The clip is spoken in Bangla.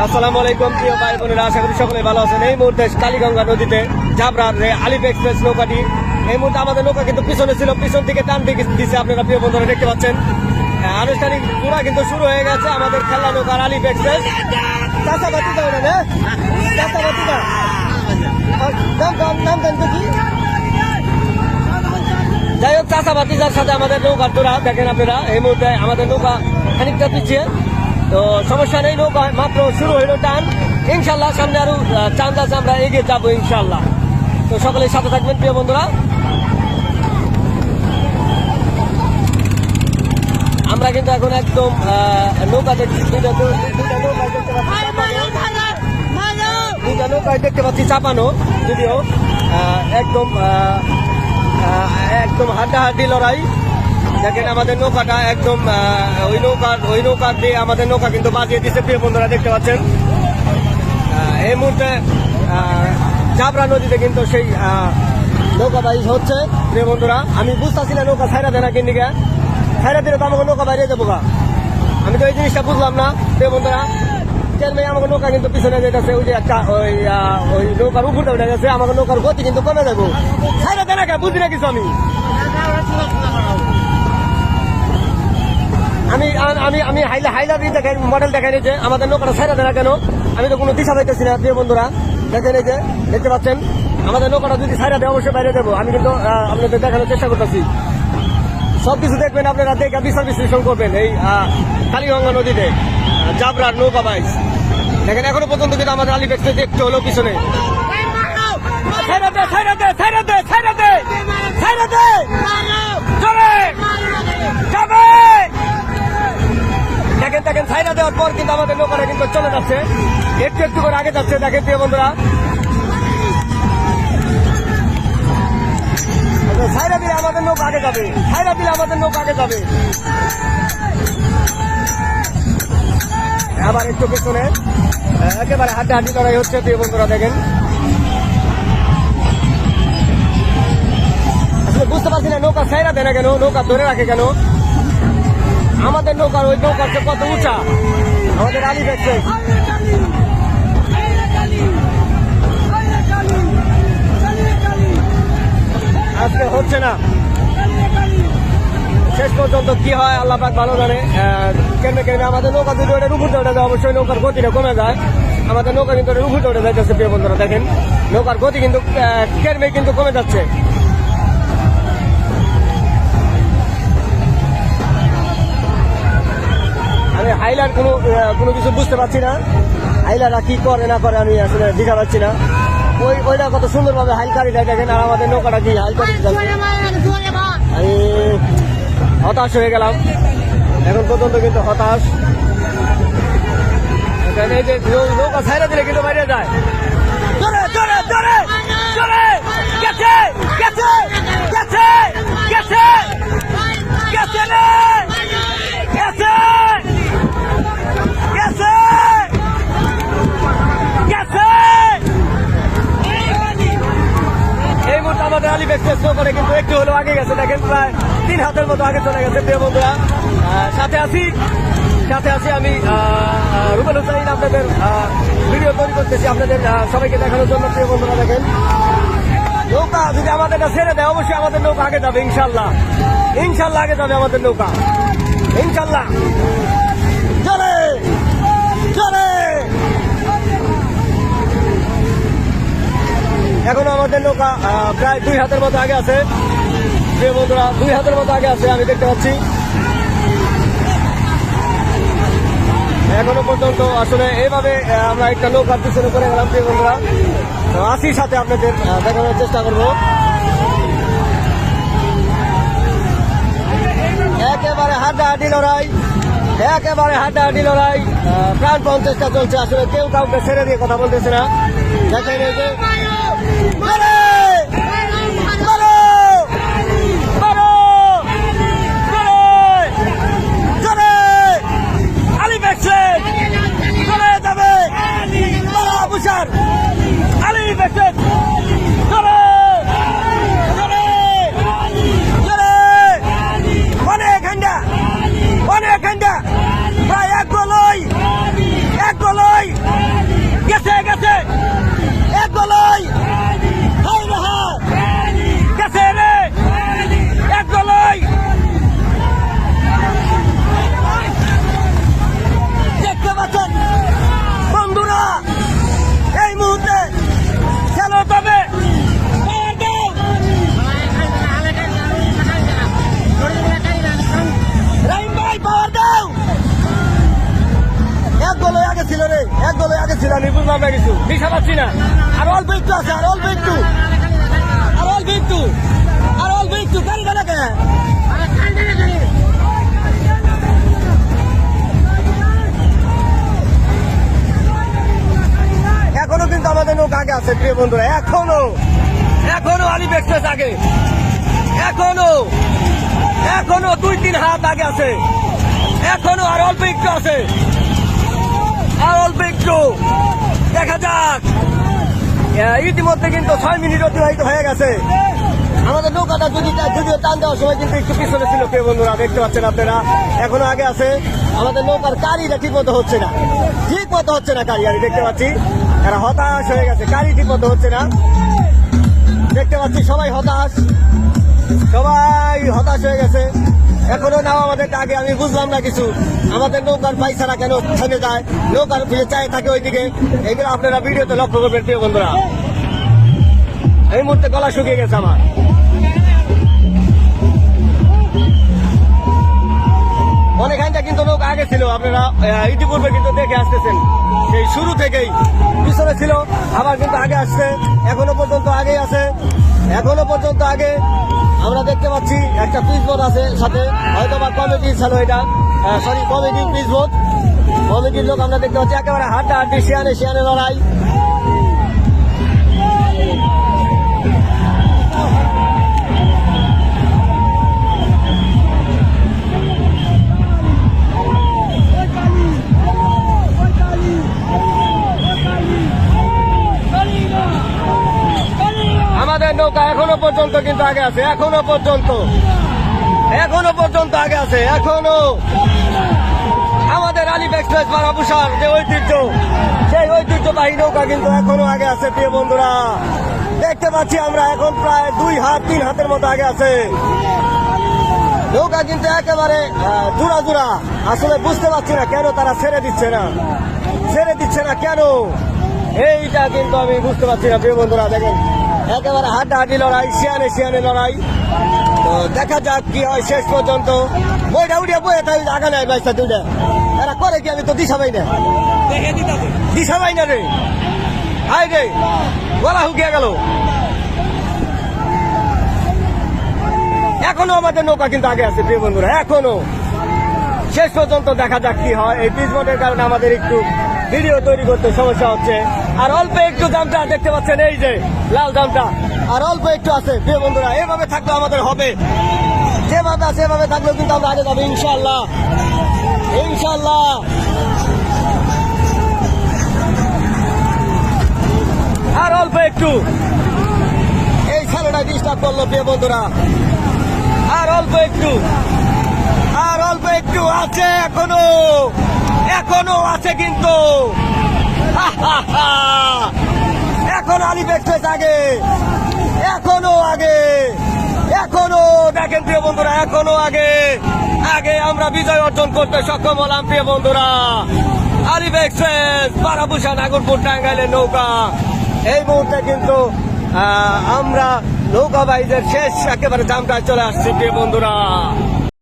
আসসালামু আলাইকুম প্রিয় ভাই বোনেরা, আশা করি সকলে ভালো আছেন। এই মুহূর্তে কালীগঙ্গা নদীতে জাবরার আলিফ এক্সপ্রেস নৌকাটি এই মুহূর্তে আমাদের নৌকা কিন্তু পিছনে ছিল, পিছন থেকে টান দিচ্ছে। আপনারা প্রিয় বন্ধুরা দেখতে পাচ্ছেন আনুষ্ঠানিক পুরা কিন্তু শুরু হয়ে গেছে আমাদের খেলা নৌকার আলিফ এক্সপ্রেস। চাষাবাতি দাও না, চাষাবাতি দাও নাম দেন কি। যাই হোক, চাষাবাতিজার সাথে আমাদের নৌকার জোড়া দেখেন আপনারা। এই মুহূর্তে আমাদের নৌকা খানিকটা পিছিয়ে, তো সমস্যা নেই, নৌকা মাত্র শুরু হইল টান। ইনশাল্লাহ সামনে আরো চান্স আছে, আমরা এগিয়ে যাবো ইনশাল্লাহ। তো সকলের সাথে থাকবেন প্রিয় বন্ধুরা। আমরা কিন্তু এখন একদম নৌকা নৌকায় দেখতে পাচ্ছি চাপানো, যদিও একদম একদম হাড্ডাহাড্ডি লড়াই। দেখেন আমাদের নৌকাটা একদম ওই নৌকার দিয়ে আমাদের নৌকা কিন্তু বাজিয়ে দিচ্ছে প্রিয় বন্ধুরা দেখতে পাচ্ছেন। এই মুহূর্তে জাবরা নদীতে কিন্তু সেই নৌকা বাইশ হচ্ছে প্রিয় বন্ধুরা। আমি বুঝতেছি না নৌকা ছাইরা দেয় না কিন্দিকে, ছাইরা দিলে তো আমাকে নৌকা বাইরে যাবো গা। আমি তো এই জিনিসটা বুঝলাম না প্রিয় বন্ধুরা। মেয়ে আমাকে নৌকা কিন্তু পিছনে যেতেছে, ওই যে একটা ওই নৌকার উপরে উঠে গেছে, আমাকে নৌকার গতি কিন্তু কমে যাবো। ছাইরা দেয় না কে বুঝি না কিছু। আমি হাইলার দেখাই, মডেল দেখাই নিয়েছে আমাদের নৌকাটা ছাইরা দেয় না কেন, আমি তো কোনো দিশা পাইতেছি না প্রিয় বন্ধুরা। দেখেন এই যে দেখতে পাচ্ছেন আমাদের নৌকাটা যদি ছাইরা দেয় অবশ্যই বাইরে দেবো। আমি কিন্তু আপনাদের দেখানোর চেষ্টা করতেছি। সবকিছু দেখবেন আপনারা, দেখে বিচার বিশ্লেষণ করবেন। এই কালীগঙ্গা নদীতে জাবরার নৌকা বাইস দেখেন এখনো পর্যন্ত কিন্তু আমাদের আলিফ এক্সপ্রেস একটু হলো পিছনে। দেখেন দেখেন ছাইরা দেওয়ার পর কিন্তু আমাদের নৌকাটা কিন্তু চলে যাচ্ছে, একটু একটু করে আগে যাচ্ছে। দেখেন প্রিয় বন্ধুরা, ছাইরা দিলে আমাদের নৌকা আগে যাবে, ছাইরা দিলে আমাদের নৌকা আগে যাবে। আবার একটু পেছনে একেবারে হাড্ডাহাড্ডি লড়াই হচ্ছে প্রিয় বন্ধুরা। দেখেন আসলে বুঝতে পারছি না নৌকা ছাইরা দেয় না কেন, নৌকা ধরে রাখে কেন। আমাদের নৌকার ওই নৌকার কত উঁচা আমাদের আলিফ এক্সপ্রেস। আজকে হচ্ছে না, শেষ পর্যন্ত কি হয় আল্লাহ পাক ভালো জানে। কেমনে কেমনে আমাদের নৌকা যদি ওটা উপরে উঠে যায় অবশ্যই নৌকার গতিটা কমে যায়। আমাদের নৌকা কিন্তু উপরে উঠে যাইতেছে প্রিয় বন্ধুরা। দেখেন নৌকার গতি কিন্তু কেমনে কিন্তু কমে যাচ্ছে। আমি হাইলার কোনো কিছু বুঝতে পারছি না, হাইলাররা কি করে না করে আমি আসলে দিশা পাচ্ছি না। ওইটা কত সুন্দরভাবে হাইলকারি দেয় দেখেন, আর আমাদের নৌকাটা কি হাইলকারি। আমি হতাশ হয়ে গেলাম এখন পর্যন্ত, কিন্তু হতাশ। এই যে নৌকা ছাইরা দিলে কিন্তু বাইরে যায়। এই মুহূর্তে আমাদের আলিফ এক্সপ্রেস নৌকাটা কিন্তু একটু হলেও আগে গেছে। দেখেন প্রায় 3 হাতের মতো আগে চলে গেছে প্রিয় বন্ধুরা। সাথে আছি আমি রুবেল হুসাইন, আপনাদের ভিডিও তৈরি করতেছি আপনাদের সবাইকে দেখানোর জন্য প্রিয় বন্ধুরা। দেখেন নৌকা যদি আমাদের ছেড়ে দেয় অবশ্যই আমাদের নৌকা আগে যাবে ইনশাল্লাহ, ইনশাল্লাহ আগে যাবে আমাদের নৌকা ইনশাল্লাহ। চলে চলে এখনো আমাদের নৌকা প্রায় 2 হাতের মতো আগে আছে প্রিয় বন্ধুরা, 2 হাতের মতো আগে আছে আমি দেখতে পাচ্ছি এখনো পর্যন্ত। আসলে এইভাবে আমরা একটা নৌকার পিছনে করে গেলাম প্রিয় বন্ধুরা। তো আসির সাথে আপনাদের দেখানোর চেষ্টা করবো। একেবারে হাড্ডাহাড্ডি লড়াই, একেবারে হাড্ডাহাড্ডি লড়াই, প্রাণপণ চেষ্টা চলছে। আসলে কেউ কাউকে ছেড়ে দিয়ে কথা বলতেছে না। দেখেন এই যে এক গলই করতেছিলাম আমি বুঝলাম না কিছু, দিশা পাচ্ছি না। আর অল্প একটু আছে, আর অল্প একটু, আর অল্প একটু, আর অল্প একটু, গাড়িটা দেখে এখনো কিন্তু আমাদের নৌকা আগে আছে প্রিয় বন্ধুরা, এখনো এখনো আলিফ এক্সপ্রেস আগে, এখনো এখনো 2-3 হাত আগে আছে, এখনো আর অল্প একটু আছে, আর অল্প একটু, দেখা যাক। ইতিমধ্যে কিন্তু 6 মিনিট অতিবাহিত হয়ে গেছে। আমাদের নৌকাটা যদিও টান দেওয়ার সময় কিন্তু একটু পিছনে ছিল প্রিয় বন্ধুরা, দেখতে পাচ্ছেন আপনারা, এখনো আগে আছে। আমাদের নৌকার কারিটা ঠিক মতো হচ্ছে না, ঠিক মতো হচ্ছে না কারি, আমি দেখতে পাচ্ছি এরা হতাশ হয়ে গেছে, কারি ঠিক মতো হচ্ছে না, দেখতে পাচ্ছি সবাই হতাশ, সবাই হতাশ হয়ে গেছে। এখনো নাও আমাদের আগে, আমি বুঝলাম না কিছু, আমাদের নৌকার পাইসারা কেন থেমে যায়, নৌকার ফিরে চায় থাকে ওইদিকে, এগুলো আপনারা ভিডিওতে লক্ষ্য করবেন প্রিয় বন্ধুরা। এই মুহূর্তে গলা শুকিয়ে গেছে আমার। অনেকখানটা কিন্তু নৌকা আগে ছিল, আপনারা ইতিপূর্বে কিন্তু দেখে আসতেছেন, সেই শুরু থেকেই পিছনে ছিল, আবার কিন্তু আগে আসছে, এখনো পর্যন্ত আগেই আছে, এখনো পর্যন্ত আগে। আমরা দেখতে পাচ্ছি একটা পিচ বোট আছে সাথে, হয়তো বা কমিটির ছিল এটা, সরি কমিটির পিচ বোট, কমিটির লোক আমরা দেখতে পাচ্ছি, একেবারে হাড্ডাহাড্ডি শিয়ানে শিয়ানে লড়াই। আমাদের নৌকা এখনো পর্যন্ত কিন্তু আগে আছে, এখনো পর্যন্ত আগে আছে, এখনো আমাদের আলিফ এক্সপ্রেস বারাবুসার যে ঐতিহ্য, সেই ঐতিহ্যবাহী নৌকা কিন্তু এখনো আগে আছে প্রিয় বন্ধুরা, দেখতে পাচ্ছি আমরা এখন প্রায় 2-3 হাতের মতো আগে আছে নৌকা, কিন্তু একেবারে জোড়া জোড়া। আসলে বুঝতে পারছি না কেন তারা ছেড়ে দিচ্ছে না কেন, এইটা কিন্তু আমি বুঝতে পারছি না প্রিয় বন্ধুরা। দেখেন একেবারে হাড্ডাহাড্ডি লড়াই, শিয়ানে শিয়ানে লড়াই, তো দেখা যাক কি হয় শেষ পর্যন্ত। বইটা উঠে বইয়ে তাই আগা নেয় বাইসা দুইটা, এরা করে কি আমি তো দিশা পাই না রে, হাই রে গলা হুকিয়ে গেল। এখনো আমাদের নৌকা কিন্তু আগে আছে প্রিয় বন্ধুরা, এখনো শেষ পর্যন্ত দেখা যাক কি হয়। এই পিচ বোটের কারণে আমাদের একটু ভিডিও তৈরি করতে সমস্যা হচ্ছে, আর অল্প একটু জামটা দেখতে পাচ্ছেন, এই যে লাল জামটা, আর অল্প একটু আছে প্রিয় বন্ধুরা। এভাবে থাকলে আমাদের হবে, যেভাবে আছে এভাবে থাকলেও কিন্তু আমরা আগে যাবো ইনশাআল্লাহ, ইনশাআল্লাহ। আর অল্প একটু, এই ছেলেটা ডিস্টার্ব করলো প্রিয় বন্ধুরা, আর অল্প একটু, আর অল্প একটু আছে, এখনো আছে কিন্তু এখন আলিফ এক্সপ্রেস আগে, এখনো দেখেন প্রিয় বন্ধুরা, এখনো আগে আমরা বিজয় অর্জন করতে সক্ষম হলাম প্রিয় বন্ধুরা। আলিফ এক্সপ্রেস বারাবুসা নাগরপুর টাঙ্গাইলের নৌকা, এই মুহূর্তে কিন্তু আমরা নৌকা বাইজের শেষ একেবারে জামটায় চলে আসছি প্রিয় বন্ধুরা।